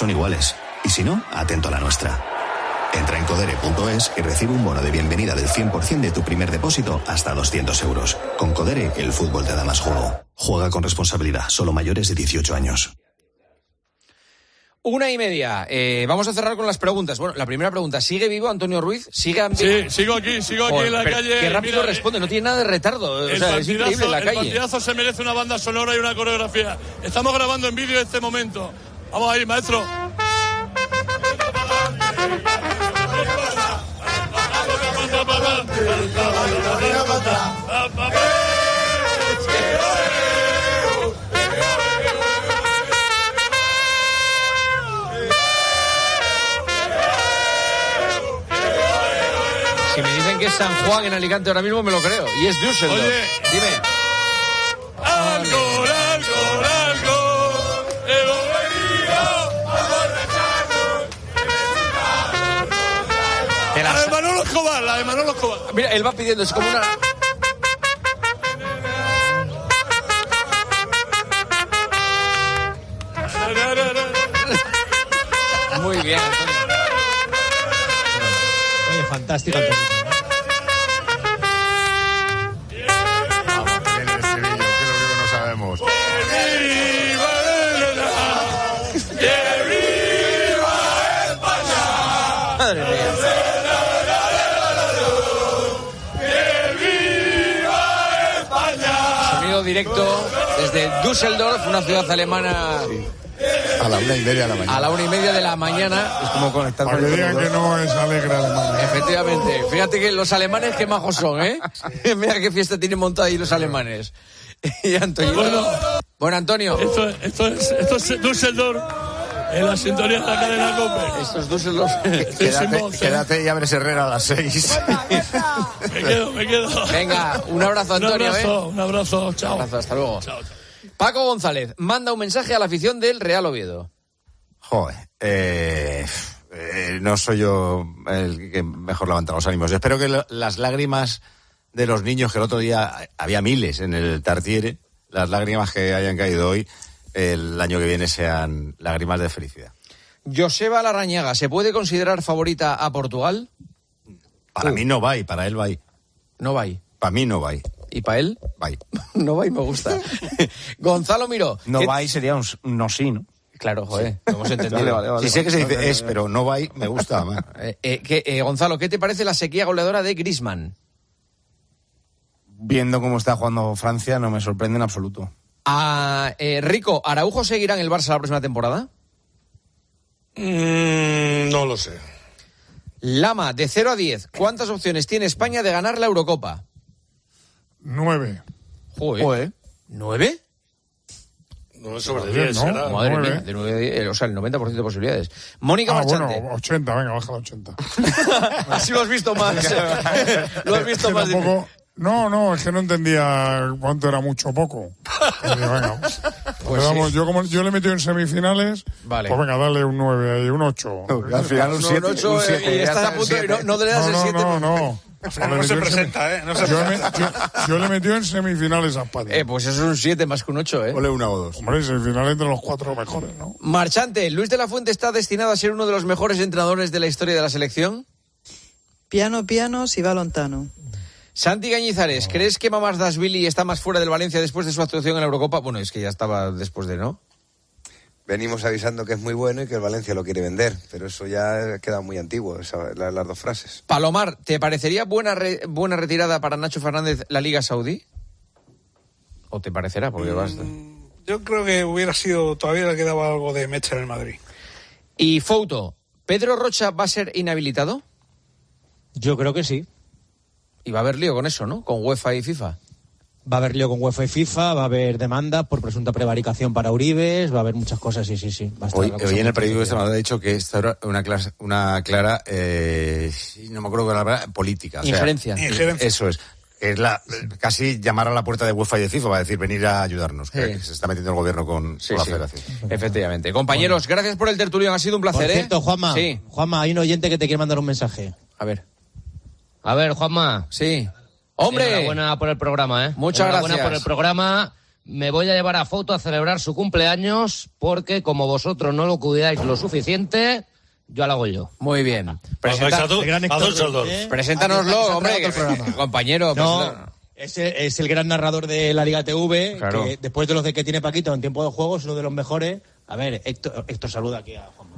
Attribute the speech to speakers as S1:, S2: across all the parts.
S1: son iguales. Y si no, atento a la nuestra. Entra en codere.es y recibe un bono de bienvenida del 100% de tu primer depósito hasta 200 euros. Con Codere, el fútbol te da más juego. Juega con responsabilidad, solo mayores de 18 años.
S2: 1:30. Vamos a cerrar con las preguntas. Bueno, la primera pregunta, ¿sigue vivo Antonio Ruiz? ¿Sigue
S3: Sí, sigo aquí en la calle.
S2: Qué rápido responde, no tiene nada de retardo. O sea, es increíble en la calle.
S3: El partidazo se merece una banda sonora y una coreografía. Estamos grabando en vídeo este momento. Vamos ahí, maestro.
S2: Si me dicen que es San Juan en Alicante ahora mismo, me lo creo. Y es Düsseldorf.
S3: Oye,
S2: dime.
S3: Algo. Hemos venido a borracharnos. La de Manolo Escobar.
S2: Mira, él va pidiendo, es como una... Muy bien, Antonio.
S4: Oye, fantástico, Antonio.
S5: Vamos a tener el estribillo, que es lo que no sabemos.
S3: ¡Que viva España!
S2: Madre mía. Sonido directo desde Düsseldorf, una ciudad alemana.
S5: Sí. A la 1:30 de la mañana.
S2: A la 1:30 de la mañana. Es como conectar
S6: para
S2: con
S6: que
S2: el
S6: digan que no es alegre Alemania.
S2: Efectivamente. Fíjate que los alemanes qué majos son, ¿eh? Mira qué fiesta tienen montada ahí los alemanes. Y Antonio. Bueno, Antonio.
S3: Esto es Düsseldorf. En la sintonía de la cadena COPE.
S2: Esto es Düsseldorf.
S5: Quédate y abres Herrera a las 6.
S3: Me quedo.
S2: Venga, un abrazo, Antonio.
S3: Un abrazo, chao.
S2: Un abrazo, hasta luego.
S3: Chao.
S2: Paco González manda un mensaje a la afición del Real Oviedo.
S5: Joder, no soy yo el que mejor levanta los ánimos. Espero que las lágrimas de los niños, que el otro día había miles en el Tartiere, las lágrimas que hayan caído hoy, el año que viene sean lágrimas de felicidad.
S2: Joseba Larrañaga, ¿se puede considerar favorita a Portugal?
S5: Para mí no va y para él va.
S2: No va.
S5: Para mí no va.
S2: ¿Y para él?
S5: Va.
S2: No va y me gusta. Gonzalo Miró.
S7: No va y sería un no sí, ¿no?
S2: Claro, joder, lo hemos entendido.
S5: Vale. Sí sé que se dice es, pero no va y me gusta más.
S2: Gonzalo, ¿qué te parece la sequía goleadora de Griezmann?
S7: Viendo cómo está jugando Francia, no me sorprende en absoluto.
S2: Rico, ¿Araujo seguirá en el Barça la próxima temporada?
S3: No lo sé.
S2: Lama, de 0 a 10, ¿cuántas opciones tiene España de ganar la Eurocopa?
S6: 9.
S2: Joder. ¿9?
S3: No, sobre 10
S6: ¿no?
S3: será.
S2: Madre
S6: 9.
S2: mía, de 9, o sea, el 90% de posibilidades. Mónica Marchante.
S6: Bueno, 80, venga, baja a 80.
S2: Así lo has visto más. Lo has visto más.
S6: Tampoco... No, es que no entendía cuánto era mucho o poco. Digo, venga,
S2: pues
S6: vamos,
S2: sí.
S6: yo le he metido en semifinales,
S2: vale.
S6: Pues venga, dale un 9 y un 8.
S5: Al final un 7.
S2: Y estás a punto de no le das el 7.
S6: No.
S3: No se presenta, ¿eh?
S6: Yo le he metido en semifinales a España.
S2: Pues eso es un 7 más que un 8, ¿eh?
S5: Ole 1 o 2.
S6: Hombre, semifinales entre los 4 mejores, ¿no?
S2: Marchante, ¿Luis de la Fuente está destinado a ser uno de los mejores entrenadores de la historia de la selección?
S8: Piano, si va lontano.
S2: Santi Gañizares, ¿crees que Mamardashvili está más fuera del Valencia después de su actuación en la Eurocopa? Bueno, es que ya estaba después de, ¿no?
S9: Venimos avisando que es muy bueno y que el Valencia lo quiere vender, pero eso ya queda muy antiguo, las dos frases.
S2: Palomar, ¿te parecería buena retirada para Nacho Fernández la Liga Saudí? ¿O te parecerá? Porque
S3: Yo creo que todavía le quedaba algo de mecha en el Madrid.
S2: Y Fouto, ¿Pedro Rocha va a ser inhabilitado?
S4: Yo creo que sí.
S2: Y va a haber lío con eso, ¿no? Con UEFA y FIFA.
S4: Va a haber lío con UEFA y FIFA, va a haber demanda por presunta prevaricación para Uribes, va a haber muchas cosas, sí.
S5: Hoy en el periódico este me ha dicho que esta era una clara, no me acuerdo con la palabra, política.
S2: Injerencia.
S5: Eso es. Es casi llamar a la puerta de UEFA y de FIFA para decir venir a ayudarnos, que se está metiendo el gobierno con la federación.
S2: Efectivamente. Compañeros, gracias por el tertulión, ha sido un placer.
S4: Por cierto, Juanma,
S2: Sí.
S4: Juanma, hay un oyente que te quiere mandar un mensaje.
S2: A ver, Juanma. Sí. ¡Hombre!
S10: Enhorabuena por el programa, ¿eh?
S2: Muchas gracias.
S10: Enhorabuena por el programa. me voy a llevar a Fouto a celebrar su cumpleaños porque como vosotros no lo cuidáis lo suficiente, yo lo hago yo.
S2: Muy bien.
S4: Preséntanoslo,
S2: hombre, compañero.
S4: No, es el gran narrador de la Liga TV,
S2: claro.
S4: Que después de los de que tiene Paquito en tiempo de juego es uno de los mejores. A ver, Héctor saluda aquí a Juanma.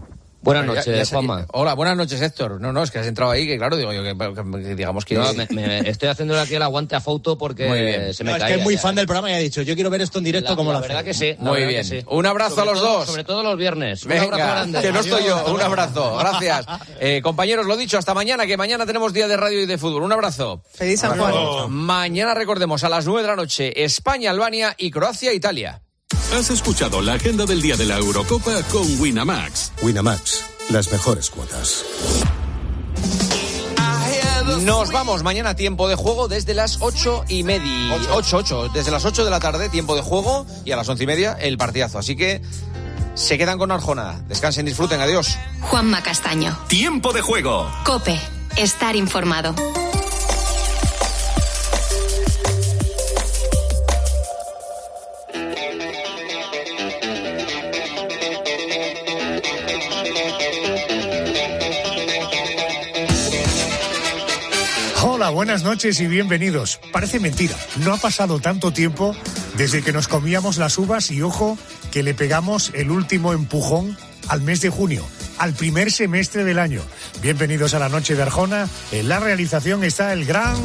S10: Buenas noches, Juanma.
S2: Hola, buenas noches, Héctor. No, es que has entrado ahí, que claro, digo yo, que digamos que...
S10: No, me estoy haciéndole aquí el aguante a Fouto porque se me cae.
S4: Es que es muy fan del programa y ha dicho, yo quiero ver esto en directo como
S10: la
S4: lo hace.
S10: verdad que sí.
S2: Muy bien. Sí. Un abrazo a los dos.
S10: Sobre todo los viernes.
S2: Venga,
S10: un abrazo grande.
S2: Que no estoy yo. Un abrazo. Gracias. Compañeros, lo dicho, hasta mañana, que mañana tenemos día de radio y de fútbol. Un abrazo.
S8: Feliz San Juan.
S2: Mañana recordemos a las 9 de la noche, España, Albania y Croacia, Italia.
S11: Has escuchado la agenda del día de la Eurocopa con Winamax.
S12: Winamax, las mejores cuotas.
S2: Nos vamos mañana a tiempo de juego desde las 8:30. 8, desde las 8 de la tarde, tiempo de juego, y a las 11:30 el partidazo. Así que se quedan con Arjona. Descansen, disfruten, adiós.
S13: Juanma Castaño.
S11: Tiempo de juego.
S13: COPE. Estar informado.
S14: Hola, buenas noches y bienvenidos. Parece mentira, no ha pasado tanto tiempo desde que nos comíamos las uvas y ojo que le pegamos el último empujón al mes de junio, al primer semestre del año. Bienvenidos a la noche de Arjona. En la realización está el gran...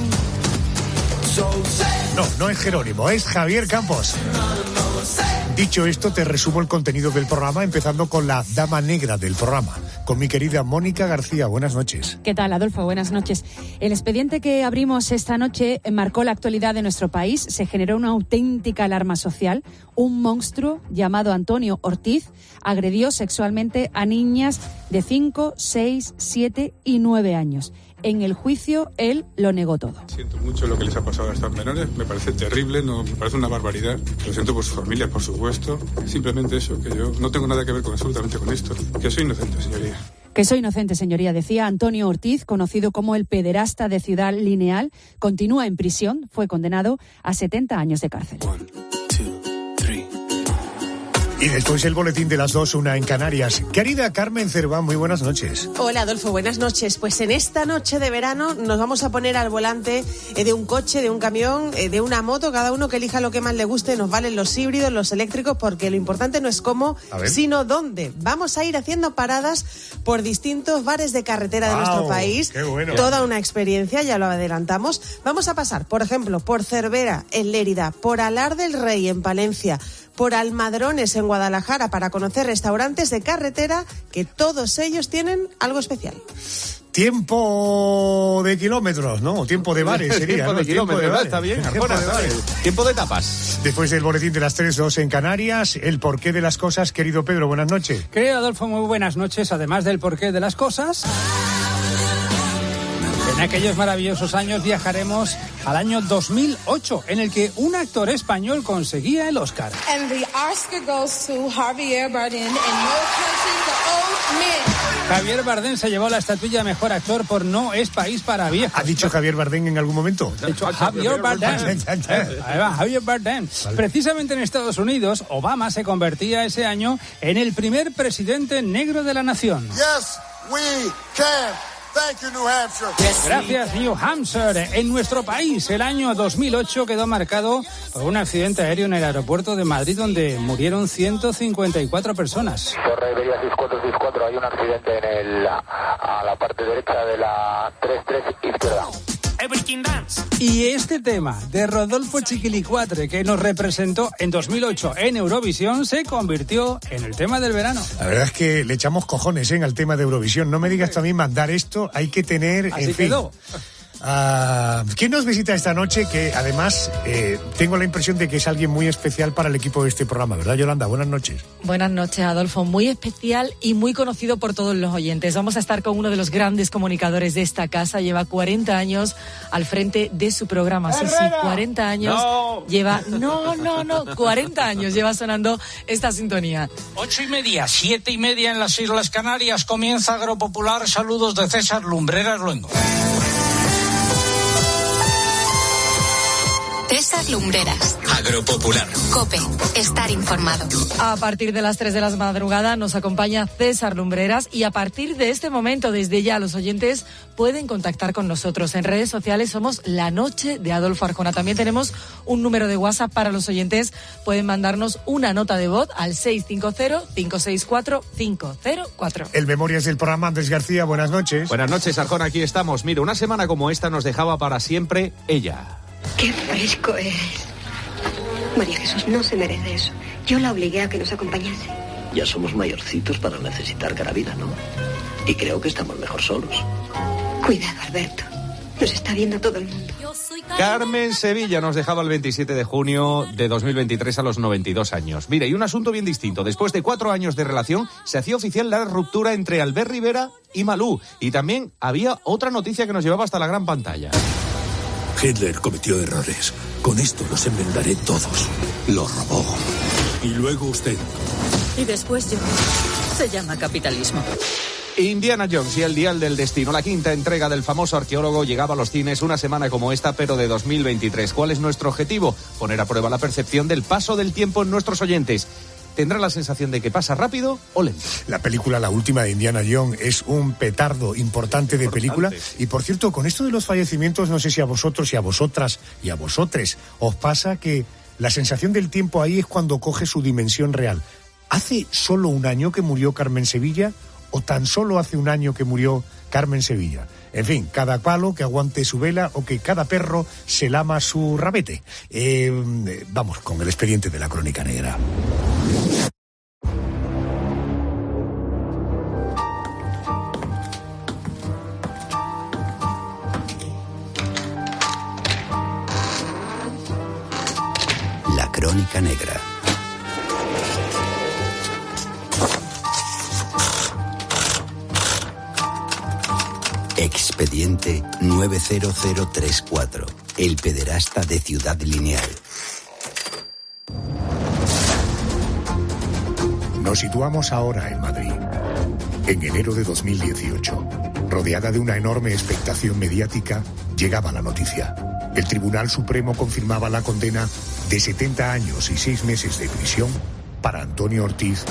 S14: No es Jerónimo, es Javier Campos. Dicho esto, te resumo el contenido del programa, empezando con la dama negra del programa, con mi querida Mónica García. Buenas noches.
S15: ¿Qué tal, Adolfo? Buenas noches. El expediente que abrimos esta noche marcó la actualidad de nuestro país. Se generó una auténtica alarma social. Un monstruo llamado Antonio Ortiz agredió sexualmente a niñas de 5, 6, 7 y 9 años. En el juicio, él lo negó todo.
S16: Siento mucho lo que les ha pasado a estas menores, me parece terrible, me parece una barbaridad. Lo siento por sus familias, por supuesto. Simplemente eso, que yo no tengo nada que ver absolutamente con esto. Que soy inocente, señoría.
S15: Que soy inocente, señoría, decía Antonio Ortiz, conocido como el pederasta de Ciudad Lineal. Continúa en prisión, fue condenado a 70 años de cárcel.
S14: Y después el boletín de las 2, una en Canarias. Querida Carmen Cerván, muy buenas noches.
S17: Hola, Adolfo, buenas noches. Pues en esta noche de verano nos vamos a poner al volante de un coche, de un camión, de una moto, cada uno que elija lo que más le guste. Nos valen los híbridos, los eléctricos, porque lo importante no es cómo, sino dónde. Vamos a ir haciendo paradas por distintos bares de carretera de nuestro país.
S14: Qué bueno.
S17: Toda una experiencia, ya lo adelantamos. Vamos a pasar, por ejemplo, por Cervera, en Lérida, por Alar del Rey, en Palencia, por Almadrones en Guadalajara, para conocer restaurantes de carretera que todos ellos tienen algo especial.
S14: Tiempo de kilómetros, ¿no? Tiempo de bares sería.
S5: Tiempo de kilómetros, ¿no? Está bien. Tiempo de tapas.
S14: Después del boletín de las 3, 2 en Canarias, el porqué de las cosas. Querido Pedro, buenas noches.
S18: Querido Adolfo, muy buenas noches. Además del porqué de las cosas, en aquellos maravillosos años viajaremos al año 2008, en el que un actor español conseguía el Oscar.
S19: And the Oscar goes to Javier Bardem in No Country for Old Men.
S18: Javier Bardem se llevó la estatuilla Mejor Actor por No es País para Viejos.
S14: ¿Ha dicho Javier Bardem en algún momento?
S18: Ha dicho Javier Bardem. Ahí va, Javier Bardem. Vale. Precisamente en Estados Unidos, Obama se convertía ese año en el primer presidente negro de la nación.
S20: Yes, we can. Thank you, New Hampshire.
S18: Gracias, New Hampshire. En nuestro país, el año 2008 quedó marcado por un accidente aéreo en el aeropuerto de Madrid, donde murieron 154 personas.
S21: Torre Iberia 6464, hay un accidente a la parte derecha de la 33 izquierda.
S18: Y este tema de Rodolfo Chiquilicuatre, que nos representó en 2008 en Eurovisión, se convirtió en el tema del verano.
S14: La verdad es que le echamos cojones al tema de Eurovisión. No me digas también mandar esto, hay que tener...
S18: Así quedó.
S14: ¿Quién nos visita esta noche? Que además tengo la impresión de que es alguien muy especial para el equipo de este programa, ¿verdad, Yolanda? Buenas noches.
S22: Buenas noches, Adolfo. Muy especial y muy conocido por todos los oyentes. Vamos a estar con uno de los grandes comunicadores de esta casa. Lleva 40 años al frente de su programa. Sí, 40 años. No. Lleva... No, 40 años lleva sonando esta sintonía.
S23: 8:30, 7:30 en las Islas Canarias. Comienza Agropopular. Saludos de César Lumbreras Luengo.
S13: César Lumbreras.
S11: Agropopular.
S13: COPE. Estar informado.
S22: A partir de las 3 de la madrugada nos acompaña César Lumbreras y a partir de este momento, desde ya, los oyentes pueden contactar con nosotros. En redes sociales somos La Noche de Adolfo Arjona. También tenemos un número de WhatsApp para los oyentes. Pueden mandarnos una nota de voz al 650-564-504.
S14: El Memorias del programa, Andrés García, buenas noches.
S1: Buenas noches, Arjona, aquí estamos. Mira, una semana como esta nos dejaba para siempre ella.
S6: ¡Qué fresco es! María Jesús no se merece eso. Yo la obligué a que nos acompañase.
S7: Ya somos mayorcitos para necesitar carabina, ¿no? Y creo que estamos mejor solos.
S6: Cuidado, Alberto. Nos está viendo todo el mundo.
S1: Carmen Sevilla nos dejaba el 27 de junio de 2023 a los 92 años. Mire, y un asunto bien distinto. Después de 4 años de relación, se hacía oficial la ruptura entre Albert Rivera y Malú. Y también había otra noticia que nos llevaba hasta la gran pantalla.
S12: Hitler cometió errores. Con esto los enmendaré todos. Lo robó. Y luego usted.
S24: Y después yo. Se llama capitalismo.
S1: Indiana Jones y el Dial del Destino, la 5ª entrega del famoso arqueólogo, llegaba a los cines una semana como esta, pero de 2023. ¿Cuál es nuestro objetivo? Poner a prueba la percepción del paso del tiempo en nuestros oyentes. ¿Tendrá la sensación de que pasa rápido o lento?
S14: La película, la última de Indiana Jones, es un petardo importante de película. Y por cierto, con esto de los fallecimientos, no sé si a vosotros y a vosotras y a vosotres os pasa que la sensación del tiempo ahí es cuando coge su dimensión real. ¿Hace solo un año que murió Carmen Sevilla? ¿O tan solo hace un año que murió Carmen Sevilla? En fin, cada palo que aguante su vela o que cada perro se lama su rabete. Vamos con el expediente de la Crónica Negra.
S25: La Crónica Negra. Expediente 90034. El pederasta de Ciudad Lineal.
S14: Nos situamos ahora en Madrid, en enero de 2018. Rodeada de una enorme expectación mediática, llegaba la noticia. El Tribunal Supremo confirmaba la condena de 70 años y 6 meses de prisión para Antonio Ortiz,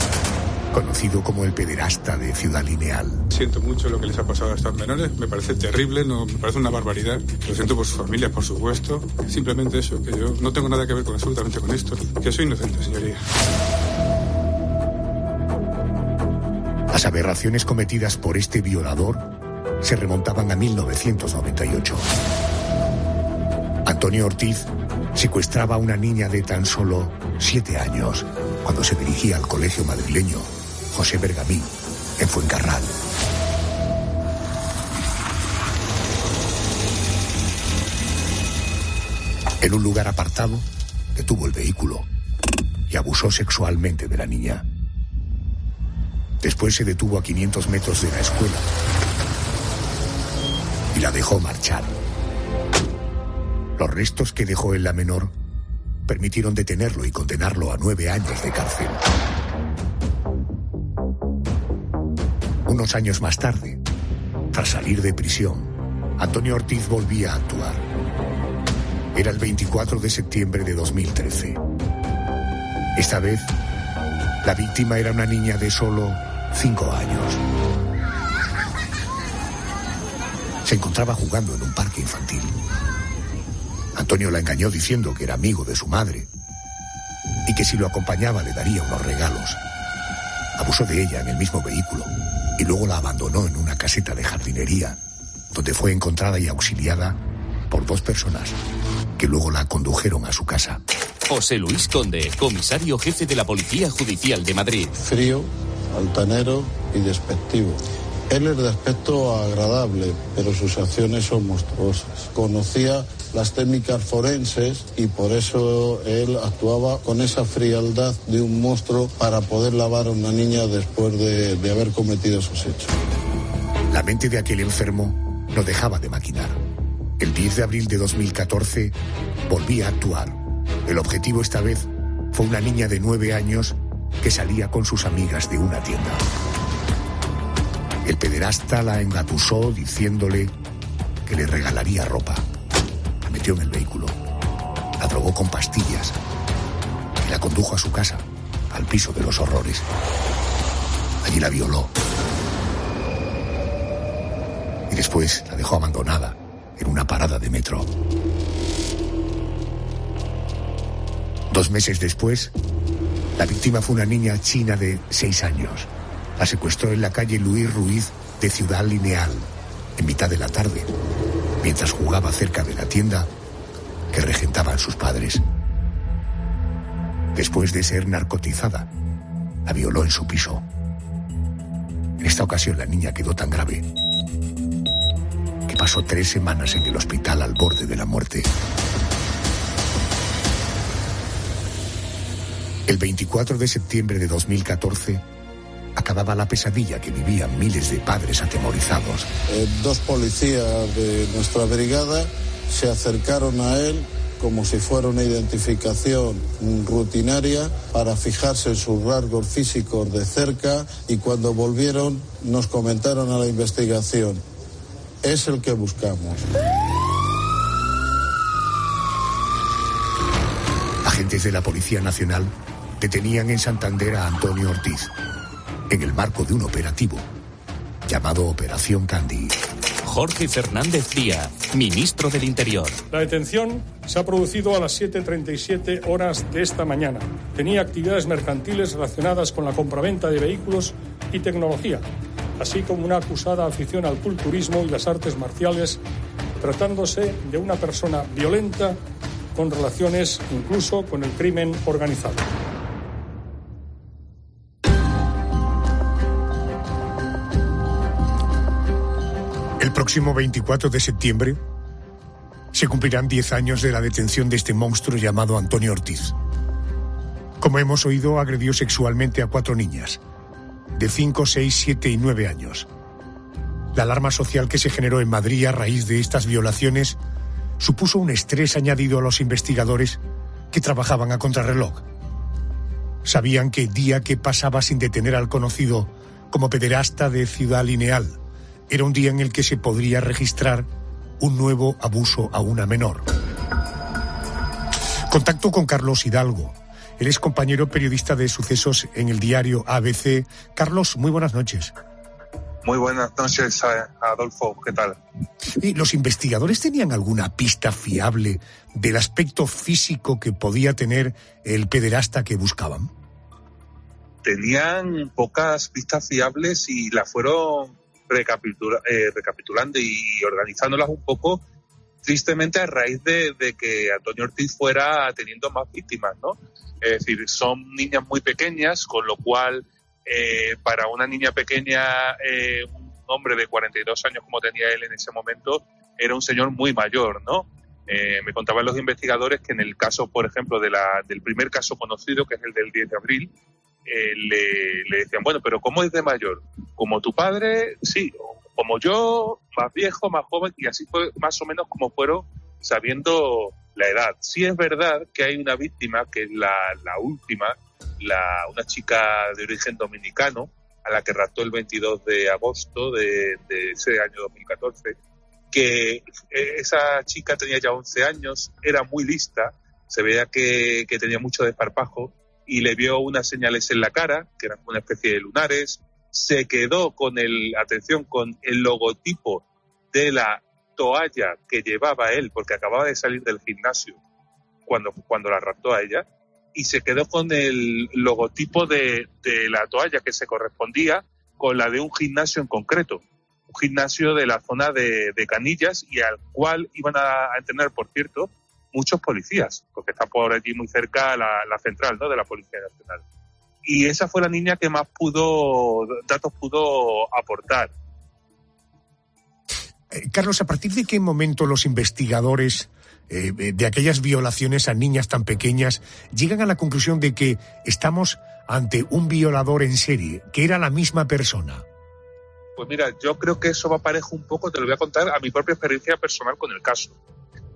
S14: conocido como el pederasta de Ciudad Lineal.
S16: Siento mucho lo que les ha pasado a estos menores, me parece terrible, me parece una barbaridad. Lo siento por sus familias, por supuesto. Simplemente eso, que yo no tengo nada que ver absolutamente con esto, que soy inocente, señoría.
S14: Las aberraciones cometidas por este violador se remontaban a 1998. Antonio Ortiz secuestraba a una niña de tan solo 7 años cuando se dirigía al colegio madrileño José Bergamín, en Fuencarral. En un lugar apartado, detuvo el vehículo y abusó sexualmente de la niña. Después se detuvo a 500 metros de la escuela y la dejó marchar. Los restos que dejó en la menor permitieron detenerlo y condenarlo a 9 años de cárcel. Unos años más tarde, tras salir de prisión, Antonio Ortiz volvía a actuar. Era el 24 de septiembre de 2013. Esta vez, la víctima era una niña de solo 5 años. Se encontraba jugando en un parque infantil. Antonio la engañó diciendo que era amigo de su madre y que si lo acompañaba le daría unos regalos. Abusó de ella en el mismo vehículo y luego la abandonó en una caseta de jardinería, donde fue encontrada y auxiliada por 2 personas que luego la condujeron a su casa.
S11: José Luis Conde, comisario jefe de la Policía Judicial de Madrid.
S26: Frío, altanero y despectivo. Él es de aspecto agradable, pero sus acciones son monstruosas. Conocía las técnicas forenses y por eso él actuaba con esa frialdad de un monstruo para poder lavar a una niña después de haber cometido esos hechos.
S14: La mente de aquel enfermo no dejaba de maquinar. El 10 de abril de 2014 volvía a actuar. El objetivo esta vez fue una niña de 9 años que salía con sus amigas de una tienda. El pederasta la engatusó diciéndole que le regalaría ropa. La metió en el vehículo, la drogó con pastillas y la condujo a su casa, al piso de los horrores. Allí la violó. Y después la dejó abandonada en una parada de metro. 2 meses después, la víctima fue una niña china de 6 años. La secuestró en la calle Luis Ruiz de Ciudad Lineal, en mitad de la tarde, mientras jugaba cerca de la tienda que regentaban sus padres. Después de ser narcotizada, la violó en su piso. En esta ocasión la niña quedó tan grave que pasó 3 semanas en el hospital al borde de la muerte. El 24 de septiembre de 2014 acababa la pesadilla que vivían miles de padres atemorizados.
S26: 2 policías de nuestra brigada se acercaron a él como si fuera una identificación rutinaria para fijarse en sus rasgos físicos de cerca, y cuando volvieron nos comentaron a la investigación: es el que buscamos.
S14: Agentes de la Policía Nacional detenían en Santander a Antonio Ortiz en el marco de un operativo llamado Operación Candy.
S11: Jorge Fernández Díaz, ministro del Interior.
S2: La detención se ha producido a las 7:37 horas de esta mañana. Tenía actividades mercantiles relacionadas con la compraventa de vehículos y tecnología, así como una acusada afición al culturismo y las artes marciales, tratándose de una persona violenta con relaciones incluso con el crimen organizado.
S14: El próximo 24 de septiembre se cumplirán 10 años de la detención de este monstruo llamado Antonio Ortiz. Como hemos oído, agredió sexualmente a 4 niñas, de 5, 6, 7 y 9 años. La alarma social que se generó en Madrid a raíz de estas violaciones supuso un estrés añadido a los investigadores que trabajaban a contrarreloj. Sabían que el día que pasaba sin detener al conocido como pederasta de Ciudad Lineal era un día en el que se podría registrar un nuevo abuso a una menor. Contacto con Carlos Hidalgo. Él es compañero periodista de sucesos en el diario ABC. Carlos, muy buenas noches.
S3: Muy buenas noches, Adolfo. ¿Qué tal?
S14: ¿Y los investigadores tenían alguna pista fiable del aspecto físico que podía tener el pederasta que buscaban?
S3: Tenían pocas pistas fiables y las fueron recapitulando y organizándolas un poco, tristemente a raíz de que Antonio Ortiz fuera teniendo más víctimas, ¿no? Es decir, son niñas muy pequeñas, con lo cual para una niña pequeña, un hombre de 42 años como tenía él en ese momento, era un señor muy mayor, ¿no? Me contaban los investigadores que en el caso, por ejemplo, del primer caso conocido, que es el del 10 de abril, le decían, bueno, pero ¿cómo es de mayor? ¿Como tu padre? Sí, como yo, más viejo, más joven, y así fue más o menos como fueron sabiendo la edad. Sí es verdad que hay una víctima, que es la última, una chica de origen dominicano, a la que raptó el 22 de agosto de ese año 2014, que esa chica tenía ya 11 años, era muy lista, se veía que tenía mucho desparpajo, y le vio unas señales en la cara, que eran una especie de lunares. Se quedó con el logotipo de la toalla que llevaba él, porque acababa de salir del gimnasio cuando la raptó a ella, y se quedó con el logotipo de la toalla que se correspondía con la de un gimnasio en concreto, un gimnasio de la zona de Canillas, y al cual iban a entrenar, por cierto, muchos policías, porque está por allí muy cerca la central, ¿no?, de la Policía Nacional. Y esa fue la niña que más datos pudo aportar.
S14: Carlos, ¿a partir de qué momento los investigadores de aquellas violaciones a niñas tan pequeñas llegan a la conclusión de que estamos ante un violador en serie, que era la misma persona?
S3: Pues mira, yo creo que eso va parejo un poco, te lo voy a contar, a mi propia experiencia personal con el caso.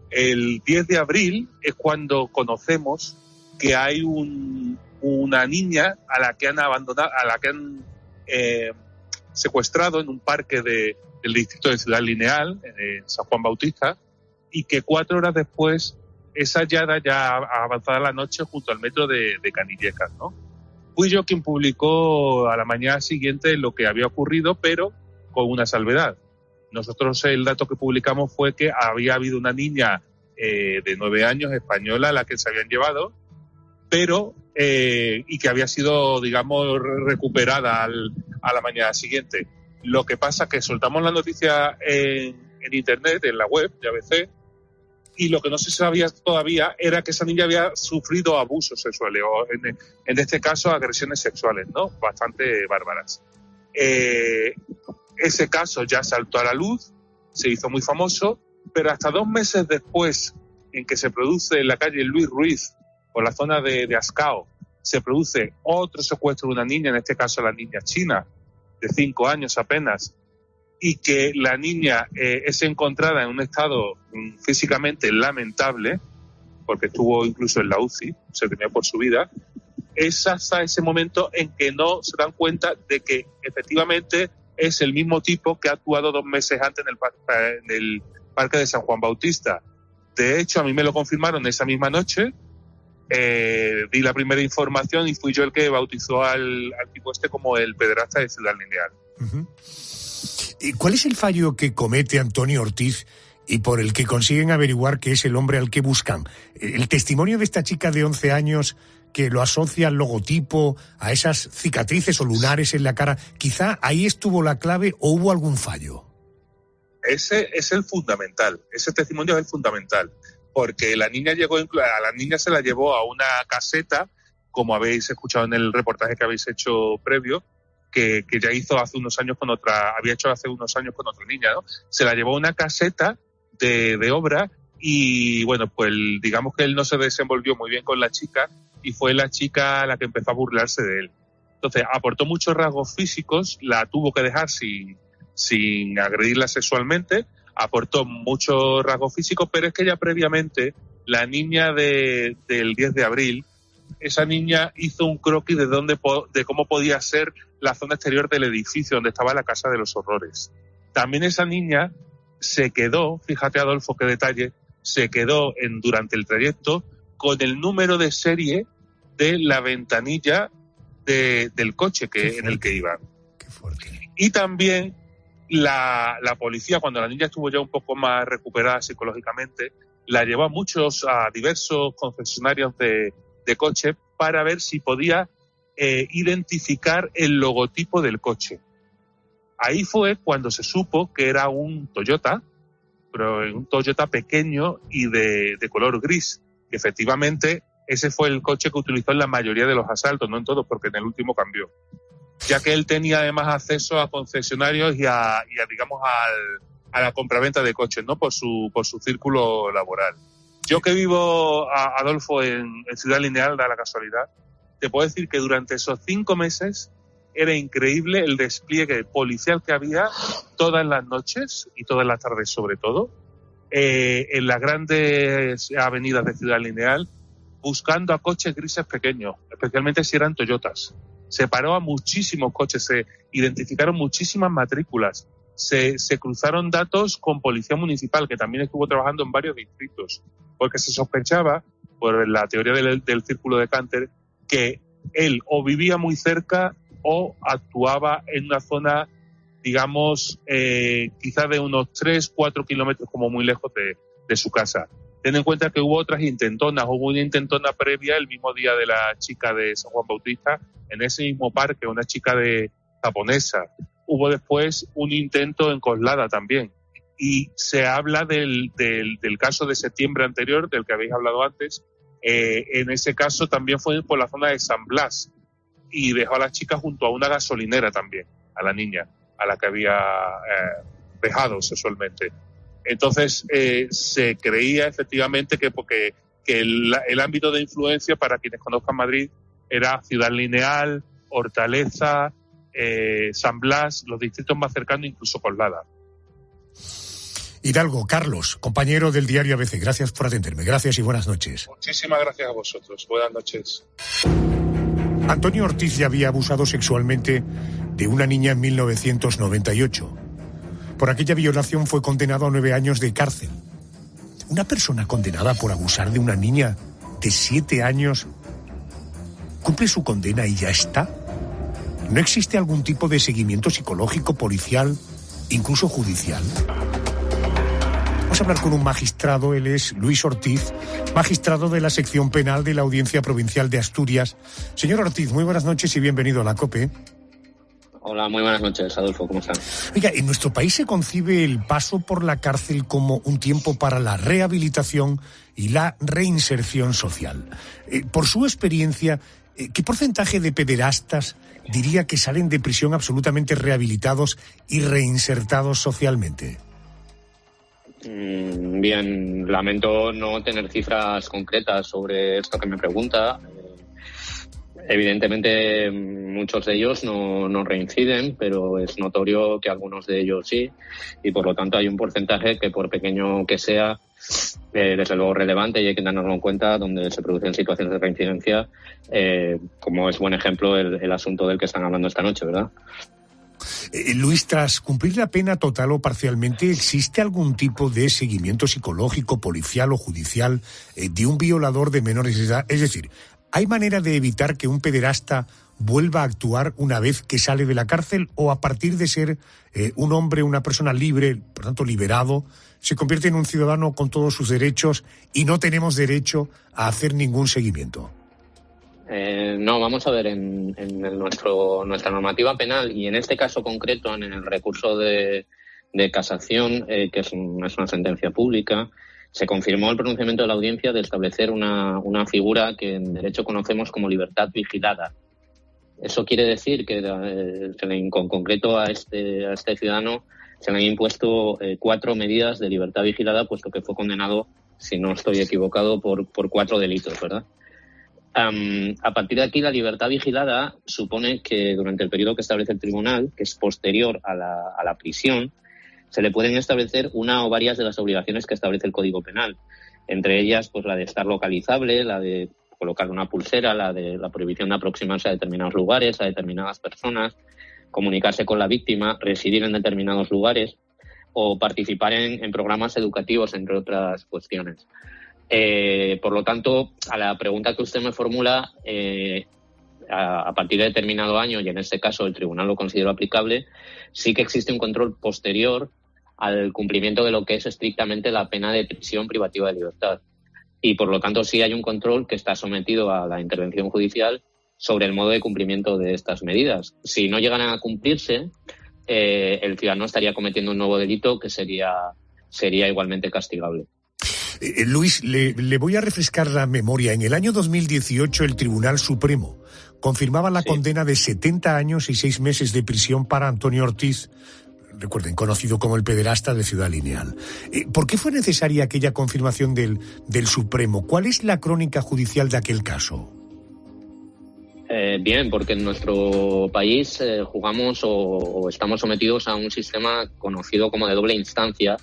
S3: El 10 de abril es cuando conocemos que hay una niña a la que han abandonado, a la que han secuestrado en un parque del distrito de Ciudad Lineal, en San Juan Bautista, y que 4 horas después es hallada ya avanzada la noche junto al metro de Canillejas, ¿no? Fui yo quien publicó a la mañana siguiente lo que había ocurrido, pero con una salvedad. Nosotros el dato que publicamos fue que había habido una niña de 9 años, española, a la que se habían llevado, pero y que había sido, digamos, recuperada a la mañana siguiente. Lo que pasa que soltamos la noticia en internet, en la web de ABC, y lo que no se sabía todavía era que esa niña había sufrido abusos sexuales, o en este caso agresiones sexuales, ¿no? Bastante bárbaras. Ese caso ya saltó a la luz, se hizo muy famoso, pero hasta 2 meses después, en que se produce en la calle Luis Ruiz, por la zona de Ascao, se produce otro secuestro de una niña, en este caso la niña china, de 5 años apenas, y que la niña es encontrada en un estado físicamente lamentable, porque estuvo incluso en la UCI, se temía por su vida. Es hasta ese momento en que no se dan cuenta de que efectivamente es el mismo tipo que ha actuado 2 meses antes en el Parque de San Juan Bautista. De hecho, a mí me lo confirmaron esa misma noche. Di la primera información y fui yo el que bautizó al tipo este como el pederasta de Ciudad Lineal.
S14: Uh-huh. ¿Y cuál es el fallo que comete Antonio Ortiz y por el que consiguen averiguar que es el hombre al que buscan? El testimonio de esta chica de 11 años que lo asocia al logotipo, a esas cicatrices o lunares en la cara, quizá ahí estuvo la clave o hubo algún fallo.
S3: Ese es el fundamental, ese testimonio es el fundamental, porque la niña a la niña se la llevó a una caseta, como habéis escuchado en el reportaje que habéis hecho previo, que ya había hecho hace unos años con otra niña, ¿no? Se la llevó a una caseta de obra y, bueno, pues digamos que él no se desenvolvió muy bien con la chica y fue la chica la que empezó a burlarse de él. Entonces, aportó muchos rasgos físicos, la tuvo que dejar sin agredirla sexualmente, aportó muchos rasgos físicos, pero es que ya previamente, la niña del 10 de abril, esa niña hizo un croquis de cómo podía ser la zona exterior del edificio donde estaba la Casa de los Horrores. También esa niña se quedó, fíjate Adolfo qué detalle, se quedó durante el trayecto con el número de serie de la ventanilla del coche en el que iba.
S14: Qué fuerte.
S3: Y también la policía, cuando la niña estuvo ya un poco más recuperada psicológicamente, la llevó a diversos concesionarios de coche para ver si podía identificar el logotipo del coche. Ahí fue cuando se supo que era un Toyota, pero un Toyota pequeño y de color gris. Y efectivamente, ese fue el coche que utilizó en la mayoría de los asaltos, no en todos, porque en el último cambió. Ya que él tenía además acceso a concesionarios y a la compraventa de coches, ¿no? Por su círculo laboral. Yo que vivo, Adolfo, en Ciudad Lineal, da la casualidad, te puedo decir que durante esos 5 meses era increíble el despliegue policial que había todas las noches y todas las tardes sobre todo, en las grandes avenidas de Ciudad Lineal, buscando a coches grises pequeños, especialmente si eran Toyotas. Se paró a muchísimos coches, se identificaron muchísimas matrículas, se cruzaron datos con Policía Municipal, que también estuvo trabajando en varios distritos, porque se sospechaba, por la teoría del círculo de Canter, que él o vivía muy cerca o actuaba en una zona, digamos, quizá de unos 3-4 kilómetros como muy lejos de su casa. Ten en cuenta que hubo otras intentonas, hubo una intentona previa el mismo día de la chica de San Juan Bautista, en ese mismo parque, una chica japonesa. Hubo después un intento en Coslada también. Y se habla del caso de septiembre anterior, del que habéis hablado antes. En ese caso también fue por la zona de San Blas y dejó a la chica junto a una gasolinera también, a la niña, a la que había dejado sexualmente. Entonces se creía efectivamente que el ámbito de influencia, para quienes conozcan Madrid, era Ciudad Lineal, Hortaleza, San Blas, los distritos más cercanos, incluso Coslada.
S14: Hidalgo, Carlos, compañero del diario ABC, gracias por atenderme. Gracias y buenas noches.
S3: Muchísimas gracias a vosotros. Buenas noches.
S14: Antonio Ortiz ya había abusado sexualmente de una niña en 1998. Por aquella violación fue condenado a 9 años de cárcel. una persona condenada por abusar de una niña de 7 años cumple su condena y ya está. ¿No existe algún tipo de seguimiento psicológico, policial, incluso judicial? Vamos a hablar con un magistrado, él es Luis Ortiz, magistrado de la sección penal de la Audiencia Provincial de Asturias. Señor Ortiz, muy buenas noches y bienvenido a la COPE.
S4: Hola, muy buenas noches, Adolfo, ¿cómo están?
S14: Oiga, en nuestro país se concibe el paso por la cárcel como un tiempo para la rehabilitación y la reinserción social. Por su experiencia, ¿qué porcentaje de pederastas diría que salen de prisión absolutamente rehabilitados y reinsertados socialmente?
S4: Bien, lamento no tener cifras concretas sobre esto que me pregunta. Evidentemente, muchos de ellos no reinciden, pero es notorio que algunos de ellos sí, y por lo tanto hay un porcentaje que, por pequeño que sea, desde luego relevante, y hay que tenerlo en cuenta, donde se producen situaciones de reincidencia, como es buen ejemplo el asunto del que están hablando esta noche, ¿verdad?
S14: Luis, tras cumplir la pena total o parcialmente, ¿existe algún tipo de seguimiento psicológico, policial o judicial de un violador de menores de edad? Es decir, ¿hay manera de evitar que un pederasta vuelva a actuar una vez que sale de la cárcel, o a partir de ser un hombre, una persona libre, por tanto liberado, se convierte en un ciudadano con todos sus derechos y no tenemos derecho a hacer ningún seguimiento?
S4: No, vamos a ver, en nuestra normativa penal, y en este caso concreto, en el recurso de casación, que es una sentencia pública, se confirmó el pronunciamiento de la audiencia de establecer una figura que en derecho conocemos como libertad vigilada. Eso quiere decir que, con concreto a este ciudadano, se le han impuesto 4 medidas de libertad vigilada, puesto que fue condenado, si no estoy equivocado, por 4 delitos, ¿verdad? A partir de aquí, la libertad vigilada supone que durante el periodo que establece el tribunal, que es posterior a la prisión, se le pueden establecer una o varias de las obligaciones que establece el Código Penal. Entre ellas, pues la de estar localizable, la de colocar una pulsera, la de la prohibición de aproximarse a determinados lugares, a determinadas personas, comunicarse con la víctima, residir en determinados lugares o participar en programas educativos, entre otras cuestiones. Por lo tanto, a la pregunta que usted me formula, a partir de determinado año, y en este caso el tribunal lo consideró aplicable, sí que existe un control posterior al cumplimiento de lo que es estrictamente la pena de prisión privativa de libertad. Y por lo tanto sí hay un control que está sometido a la intervención judicial sobre el modo de cumplimiento de estas medidas. Si no llegan a cumplirse, el ciudadano estaría cometiendo un nuevo delito que sería igualmente castigable.
S14: Luis, le voy a refrescar la memoria. En el año 2018 el Tribunal Supremo confirmaba la condena de 70 años y 6 meses de prisión para Antonio Ortiz, recuerden, conocido como el pederasta de Ciudad Lineal. ¿Por qué fue necesaria aquella confirmación del Supremo? ¿Cuál es la crónica judicial de aquel caso?
S4: Bien, porque en nuestro país jugamos o estamos sometidos a un sistema conocido como de doble instancia,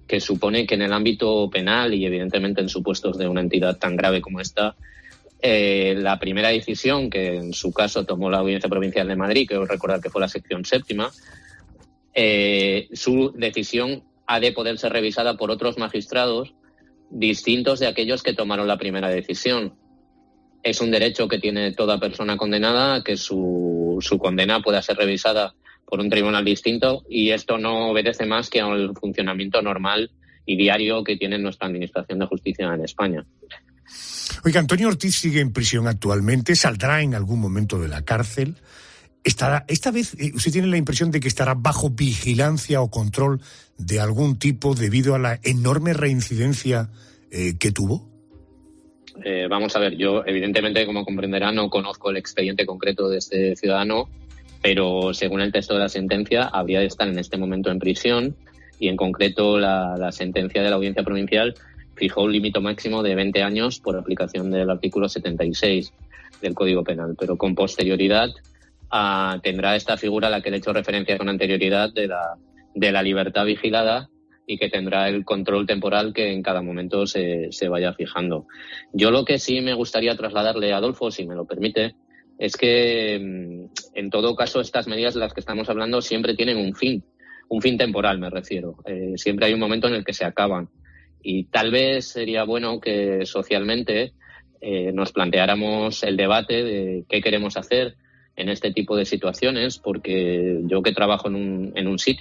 S4: que supone que en el ámbito penal y evidentemente en supuestos de una entidad tan grave como esta, la primera decisión que en su caso tomó la Audiencia Provincial de Madrid, que os recordar que fue la sección 7ª, su decisión ha de poder ser revisada por otros magistrados distintos de aquellos que tomaron la primera decisión. Es un derecho que tiene toda persona condenada, que su condena pueda ser revisada por un tribunal distinto, y esto no obedece más que al funcionamiento normal y diario que tiene nuestra Administración de Justicia en España.
S14: Oiga, Antonio Ortiz sigue en prisión actualmente, saldrá en algún momento de la cárcel. ¿Estará, esta vez, usted tiene la impresión de que estará bajo vigilancia o control de algún tipo debido a la enorme reincidencia que tuvo?
S4: Vamos a ver, yo evidentemente, como comprenderá, no conozco el expediente concreto de este ciudadano, pero según el texto de la sentencia habría de estar en este momento en prisión, y en concreto la sentencia de la Audiencia Provincial fijó un límite máximo de 20 años por aplicación del artículo 76 del Código Penal, pero con posterioridad tendrá esta figura a la que le he hecho referencia con anterioridad de la libertad vigilada, y que tendrá el control temporal que en cada momento se vaya fijando. Yo lo que sí me gustaría trasladarle, Adolfo, si me lo permite, es que en todo caso estas medidas de las que estamos hablando siempre tienen un fin temporal, me refiero. Siempre hay un momento en el que se acaban. Y tal vez sería bueno que socialmente nos planteáramos el debate de qué queremos hacer en este tipo de situaciones, porque yo que trabajo en un sitio